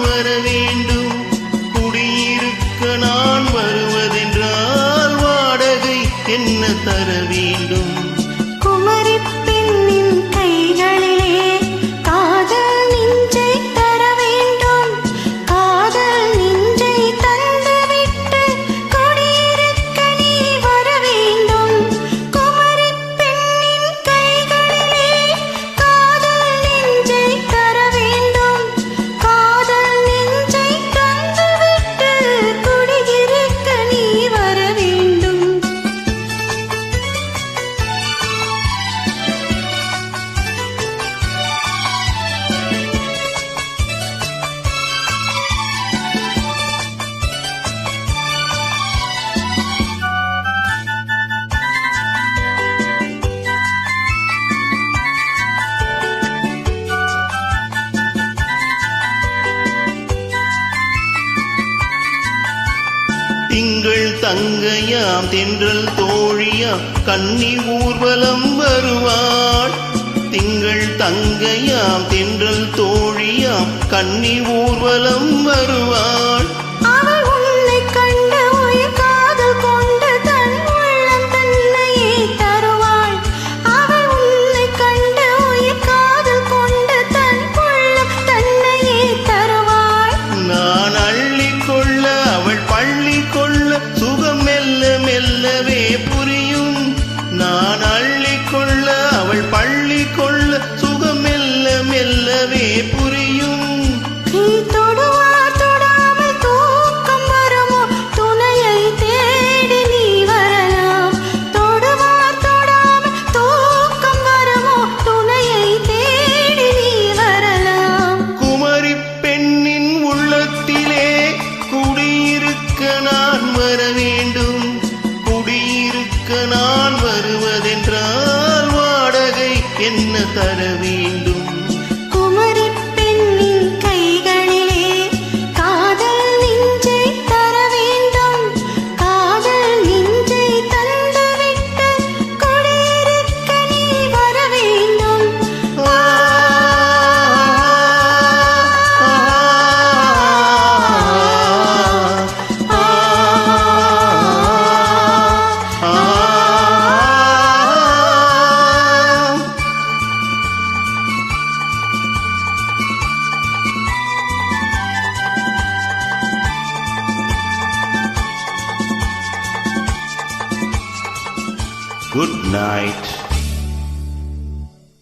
வர வேண்டும். குடியிருக்க நான் வருவதென்றால் வாடகை என்ன தர வேண்டும்? குமரி பெண்ணின் கைகளிலே காதல் நெஞ்சை தர வேண்டும். காதல் நெஞ்சை தந்துவிட்டு குடியிருக்க நீ வர வேண்டும். குமரி பெண்ணின் கைகளிலே காதல் நெஞ்சை தர வேண்டும். காதல் நெஞ்சை தந்துவிட்டு குடியிருக்க நீ வர வேண்டும். திங்கள் தங்கையாம் தென்றல் தோழியாம் கன்னி ஊர்வலம் வருவாள். திங்கள் தங்கையாம் தென்றல் தோழியாம் கன்னி ஊர்வலம் வருவாள். அவள் உன்னை கண்டு உயிர் காதல் கொண்டு தன் உள்ளம் தன்னையே தருவாள். அவள் உன்னை கண்டு உயிர் காதல் கொண்டு தன் உள்ளம் தன்னையே தருவாள். நான் அள்ளிக்கொள்ள அவள் பள்ளி கொள்ள சுகம் மெல்ல மெல்லவே புரியும். நான் அள்ளிக்கொள்ள அவள் பள்ளி கொள்ள சுகம் மெல்ல மெல்லவே புரியும். நீ தொடுவார் தொடாமல் தூக்கம் வருமோ? துணையை தேடி நீ வரலாம். தொடுவார் தொடாமல் தூக்கம் வருமோ? துணையை தேடி நீ வரலாம். குமரி பெண்ணின் உள்ளத்திலே குடியிருக்க நான் வர வேண்டும். குடியிருக்க நான் வருவதென்றால் வாடகை என்ன தர வேண்டும்? குமரி பெண்ணின் கைகளிலே காதல் நெஞ்சை தர வேண்டும். காதல் நெஞ்சை தந்துவிட்டு குடியிருக்க நீ வர வேண்டும். Good night.